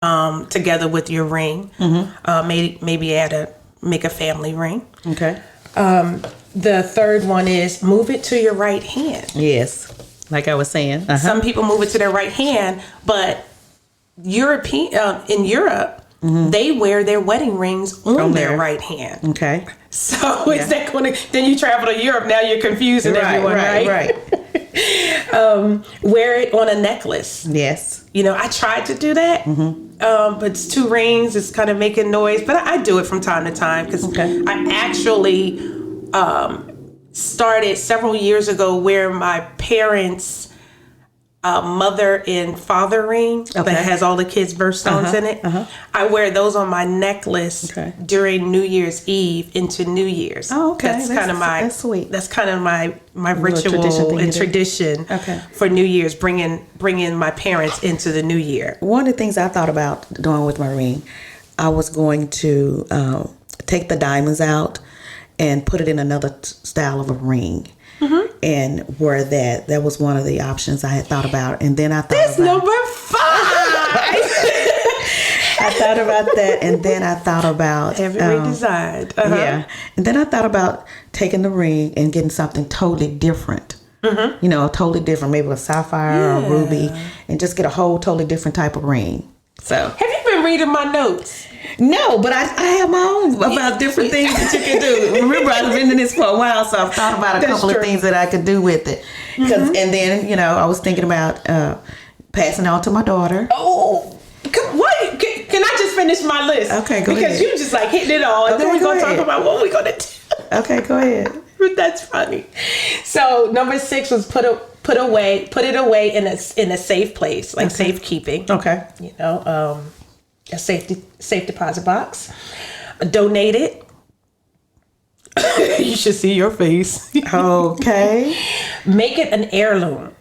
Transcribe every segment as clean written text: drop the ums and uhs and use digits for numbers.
together with your ring. Maybe make a family ring. Okay. The third one is move it to your right hand. Yes. Like I was saying. Some people move it to their right hand, but in Europe, they wear their wedding rings on their right hand. Okay. So is that going to? Then you travel to Europe. Now you're confusing everyone, right? Right. Wear it on a necklace. Yes. I tried to do that, but it's 2 rings. It's kind of making noise, but I do it from time to time because I actually started several years ago where my parents' mother and father ring that has all the kids' birthstones in it. I wear those on my necklace during New Year's Eve into New Year's. Oh, okay. That's kind of that's sweet. That's kind of my ritual and tradition for New Year's, bringing my parents into the new year. One of the things I thought about doing with my ring, I was going to take the diamonds out and put it in another style of a ring. And wear that. That was one of the options I had thought about. And then I thought that's number 5. I thought about that, and then I thought about have it redesigned. Yeah, and then I thought about taking the ring and getting something totally different. Totally different, maybe a sapphire or a ruby, and just get a whole totally different type of ring. So, have you been reading my notes? No, but I have my own about different things that you can do. Remember, I've been in this for a while, so I've thought about a couple of things that I could do with it. And then, I was thinking about passing it on to my daughter. Oh, wait, can I just finish my list? Okay, go ahead. Because you just hitting it all, and then we're going to talk about what we're going to do. Okay, go ahead. That's funny. So number 6 was put it away in a safe place, like safekeeping. Okay. A safe deposit box. Donate it. You should see your face. Okay. Make it an heirloom.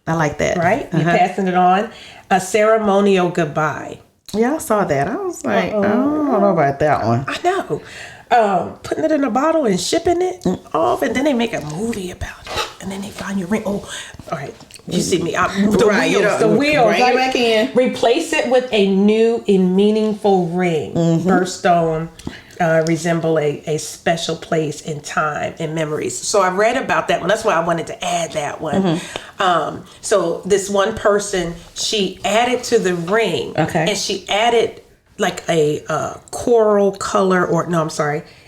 I like that. Right? You're passing it on. A ceremonial goodbye. Yeah, I saw that. I was like, I don't know about that one. I know. Putting it in a bottle and shipping it off, and then they make a movie about it, and then they find your ring. Oh, all right. You see me? The wheels. Bring it back in. Replace it with a new and meaningful ring. Birthstone resemble a special place in time and memories. So I read about that one. That's why I wanted to add that one. So this one person, she added to the ring, and she added like a coral color,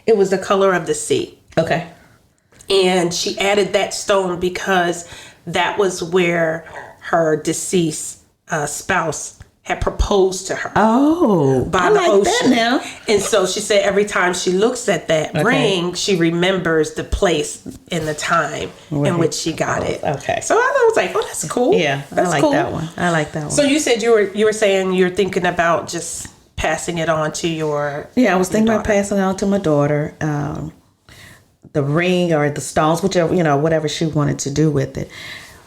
it was the color of the sea. Okay. And she added that stone because that was where her deceased spouse had proposed to her. Oh, by the ocean. That now. And so she said every time she looks at that ring, she remembers the place and the time in which she got it. Okay. So I was like, oh, that's cool. Yeah, that's I like that one. I like that one. So you said you were saying you're thinking about just passing it on to your I was thinking about passing it on to my daughter. The ring or the stones, whichever, whatever she wanted to do with it.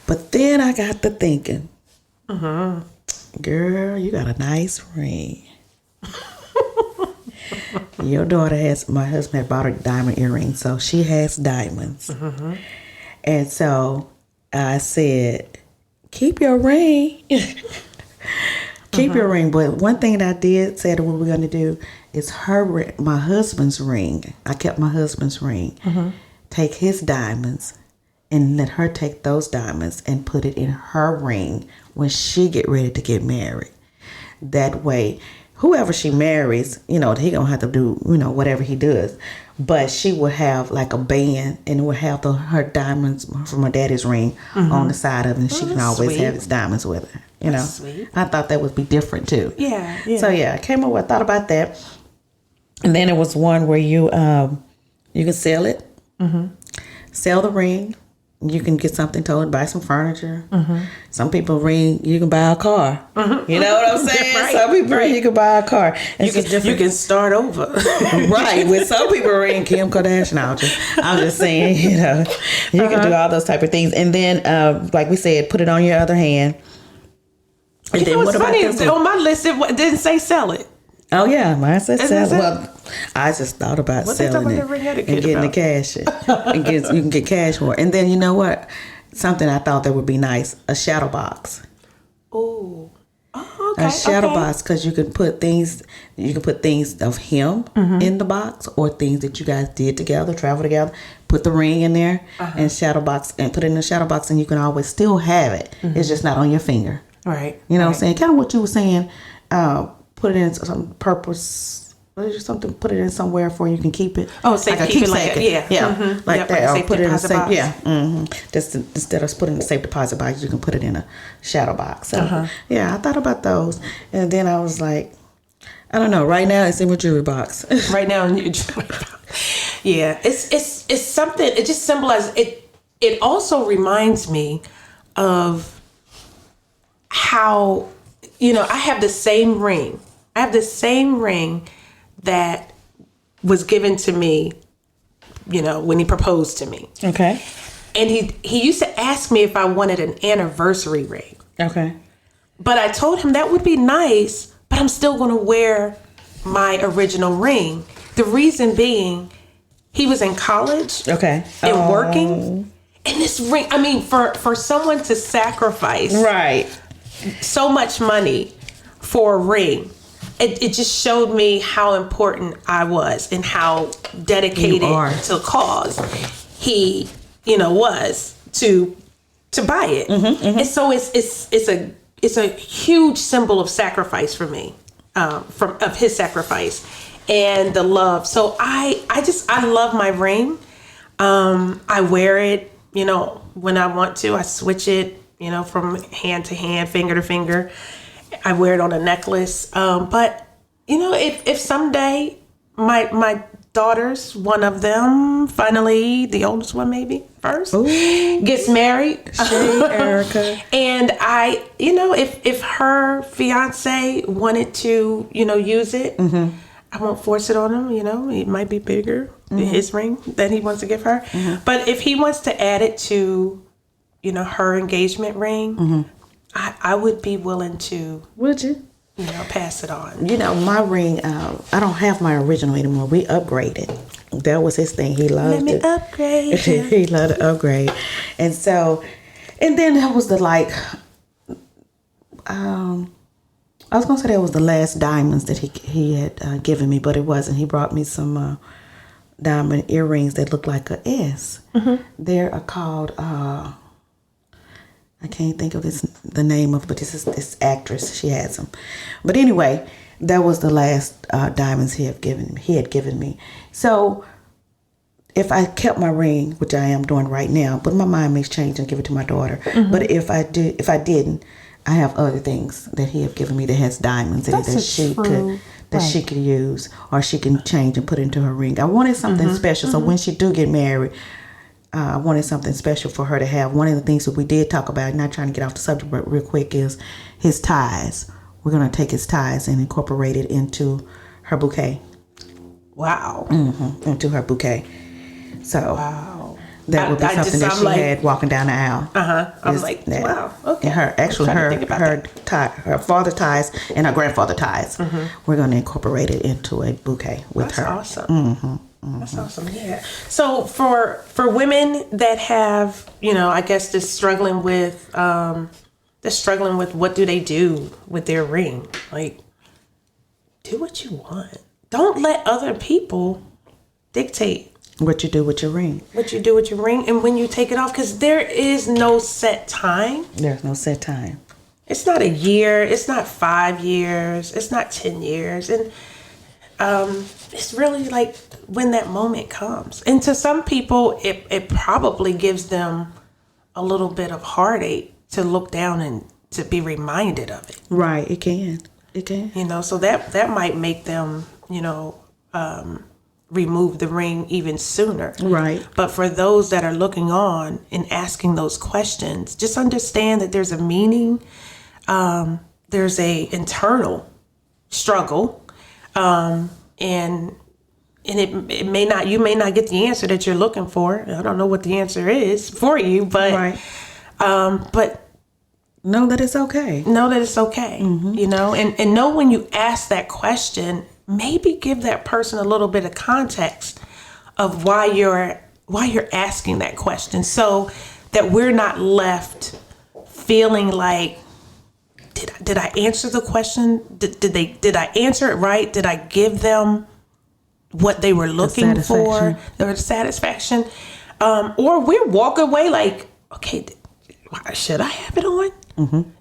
But then I got to thinking, girl, you got a nice ring. Your daughter my husband had bought her diamond earrings, so she has diamonds. And so I said, keep your ring. Keep your ring. But one thing that I did say that we were going to do is my husband's ring. I kept my husband's ring. Take his diamonds and let her take those diamonds and put it in her ring when she get ready to get married. That way, whoever she marries, he gonna have to do, whatever he does. But she will have like a band and it will have her diamonds from her daddy's ring on the side of it. And she can always have his diamonds with her. That's sweet. I thought that would be different too. Yeah. So I came up with, I thought about that. And then there was one where you can sell it. Sell the ring. You can get something totally, buy some furniture. Some people ring, you can buy a car. You know what I'm saying? Right, some people ring, you can buy a car. You can start over. Right. With some people ring Kim Kardashian. I'm just saying, you can do all those type of things. And then, like we said, put it on your other hand. And then what about this one? On my list, it didn't say sell it. Oh yeah, mine said sell. Well, I just thought about selling it and getting the cash. And you can get cash for it. And then you know what? Something I thought that would be nice: a shadow box. Oh, Oh, okay. A shadow okay. box, because you can put things of him in the box, or things that you guys did together, travel together. Put the ring in there and shadow box, and put it in the shadow box, and you can always still have it. It's just not on your finger. Right. You know right. what I'm saying? Kind of what you were saying. Put it in some purpose. Something, put it in somewhere for you can keep it. Oh, say like keep it keepsake. Mm-hmm. Like yep, that. Like Or safe put it in a deposit safe. box. Yeah. Just instead of putting in a safe deposit box, you can put it in a shadow box. So yeah, I thought about those, and then I was like, I don't know. Right now, it's in my jewelry box. Right now, in your jewelry box. Yeah, it's something. It just symbolizes it. It also reminds me of how, I have the same ring. I have the same ring that was given to me, when he proposed to me. Okay. And he used to ask me if I wanted an anniversary ring. Okay. But I told him that would be nice, but I'm still going to wear my original ring. The reason being, he was in college. Okay. And working. And this ring, I mean, for someone to sacrifice Right. so much money for a ring, it just showed me how important I was and how dedicated to the cause he, was to buy it. And so it's a huge symbol of sacrifice for me, of his sacrifice and the love. So I love my ring. I wear it, when I want to. I switch it, from hand to hand, finger to finger. I wear it on a necklace. But, if someday my daughters, one of them finally, the oldest one maybe first, gets married. Erica. And I, if her fiance wanted to, use it, I won't force it on him. It might be bigger, his ring, that he wants to give her. But if he wants to add it to, her engagement ring, I would be willing to. Would you? Pass it on. My ring, I don't have my original anymore. We upgraded. That was his thing. He loved it. Let me upgrade. He loved to upgrade. And so, and then that was the I was going to say that was the last diamonds that he had given me, but it wasn't. He brought me some diamond earrings that look like a S. They're called, I can't think of the name of it, but this actress, she has them. But anyway, that was the last diamonds he had given me. So if I kept my ring, which I am doing right now, but my mind may change and give it to my daughter. But if I didn't, I have other things that he have given me that has diamonds in it that she could use, or she can change and put into her ring. I wanted something special, so when she do get married, I wanted something special for her to have. One of the things that we did talk about, not trying to get off the subject, but real quick, is his ties. We're going to take his ties and incorporate it into her bouquet. Wow. Into her bouquet. So wow. That would be something that she had walking down the aisle. I'm like, that. Wow. Okay. And her father ties and her grandfather ties. We're going to incorporate it into a bouquet with her. That's awesome. That's awesome. Yeah. So for women that have, I guess they're struggling with what do they do with their ring? Like, do what you want. Don't let other people dictate what you do with your ring. And when you take it off, because there is no set time. There's no set time. It's not a year. It's not 5 years. It's not 10 years. And it's really like when that moment comes. And to some people, it probably gives them a little bit of heartache to look down and to be reminded of it. Right. It can. So that might make them, remove the ring even sooner. Right. But for those that are looking on and asking those questions, just understand that there's a meaning. There's a internal struggle. And it may not, you may not get the answer that you're looking for. I don't know what the answer is for you, but, right. But know that it's okay. And know when you ask that question, maybe give that person a little bit of context of why you're asking that question, so that we're not left feeling like did I answer the question? Did I answer it right? Did I give them what they were looking for? The satisfaction. Or we walk away like, okay, should I have it on?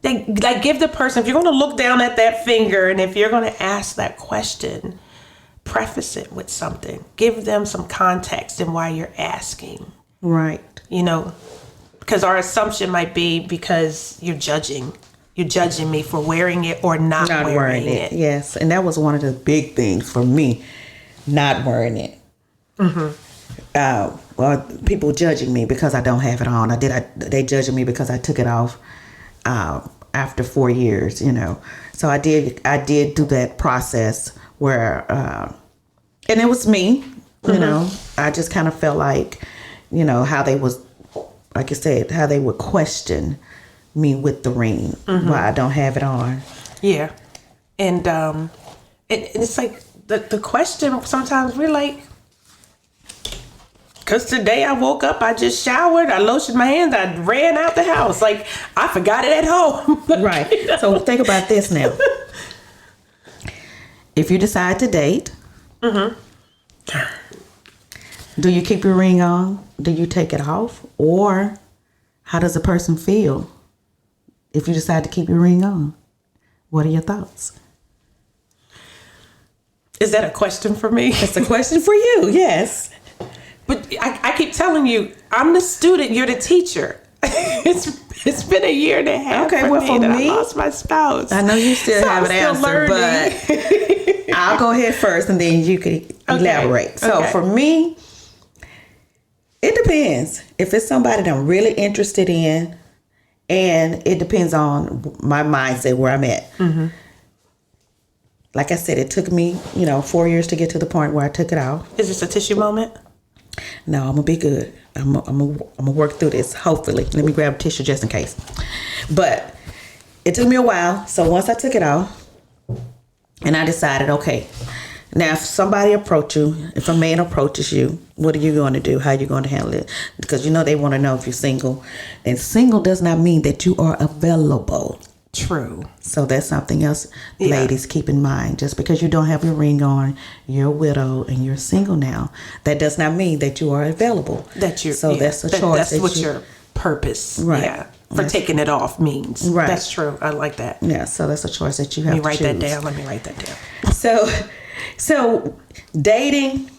Like give the person, if you're going to look down at that finger and if you're going to ask that question, preface it with something. Give them some context in why you're asking. Right. You know, because our assumption might be because you're judging. You're judging me for wearing it or not wearing it. Yes. And that was one of the big things for me, not wearing it. Well, people judging me because I don't have it on. They judging me because I took it off after 4 years, you know. So I did do that process where, and it was me, you know. I just kind of felt like, you know, how they was, like you said, how they would question me with the ring, why I don't have it on. Yeah. And it's like the question, sometimes we're like, because today I woke up, I just showered, I lotioned my hands, I ran out the house. Like, I forgot it at home. Right. You know? So think about this now. If you decide to date, do you keep your ring on? Do you take it off? Or how does a person feel if you decide to keep your ring on? What are your thoughts? Is that a question for me? It's a question for you, yes. But I keep telling you, I'm the student, you're the teacher. It's been a year and a half for me. I lost my spouse. I know you still have an answer, but I'll go ahead first and then you can elaborate. So for me, it depends. If it's somebody that I'm really interested in, and it depends on my mindset where I'm at. Like I said, it took me, 4 years to get to the point where I took it off. Is this a tissue moment? No, I'm gonna be good. I'm gonna work through this. Hopefully, let me grab a tissue just in case. But it took me a while. So once I took it off, and I decided, okay, now if somebody approach you, if a man approaches you, what are you going to do? How are you going to handle it? Because they want to know if you're single, and single does not mean that you are available. True. So that's something else, ladies, keep in mind. Just because you don't have your ring on, you're a widow and you're single now, that does not mean that you are available. That's a choice. That's what your purpose, for taking it off means. Right. That's true. I like that. Yeah. So that's a choice that you have to choose. Let me write that down. So dating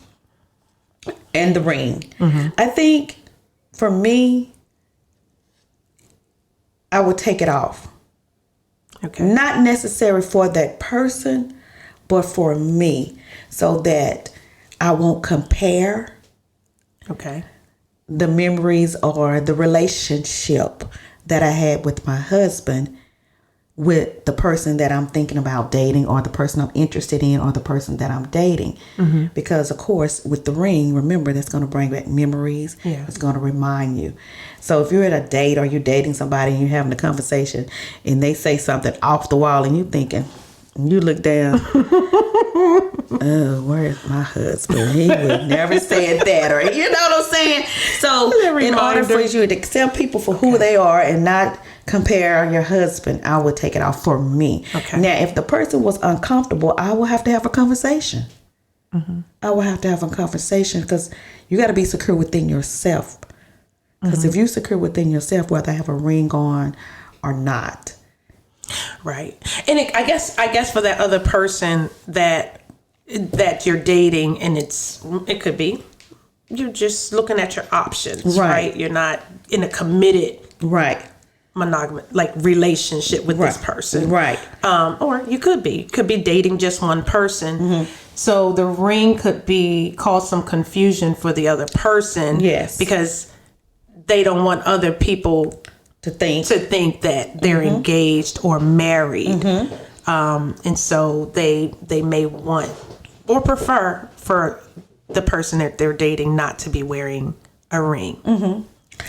and the ring. I think for me, I would take it off. Okay. Not necessary for that person, but for me, so that I won't compare the memories or the relationship that I had with my husband with the person that I'm thinking about dating, or the person I'm interested in, or the person that I'm dating. Because of course, with the ring, remember, that's going to bring back memories. Yeah. It's going to remind you. So if you're at a date or you're dating somebody and you're having a conversation and they say something off the wall and you look down, oh, where's my husband? He would never say that, or you know what I'm saying? So in order for you to accept people for who they are and not compare your husband, I would take it off for me. Okay. Now, if the person was uncomfortable, I will have to have a conversation. I will have to have a conversation, because you got to be secure within yourself. Because if you're secure within yourself, whether I have a ring on or not. Right. And I guess for that other person that you're dating, and it could be you're just looking at your options, right? You're not in a committed monogamous relationship with this person, right? Or you could be dating just one person. So the ring could cause some confusion for the other person, because they don't want other people to think that they're engaged or married, and so they may want or prefer for the person that they're dating not to be wearing a ring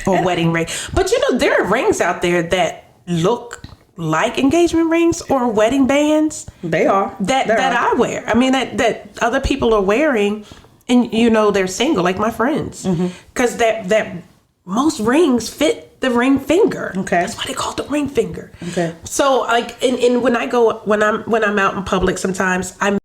or wedding ring. But there are rings out there that look like engagement rings or wedding bands. They are that I wear. I mean that other people are wearing, and they're single, like my friends, because that most rings fit the ring finger. Okay. That's why they call it the ring finger. Okay. So like, and when I'm out in public, sometimes I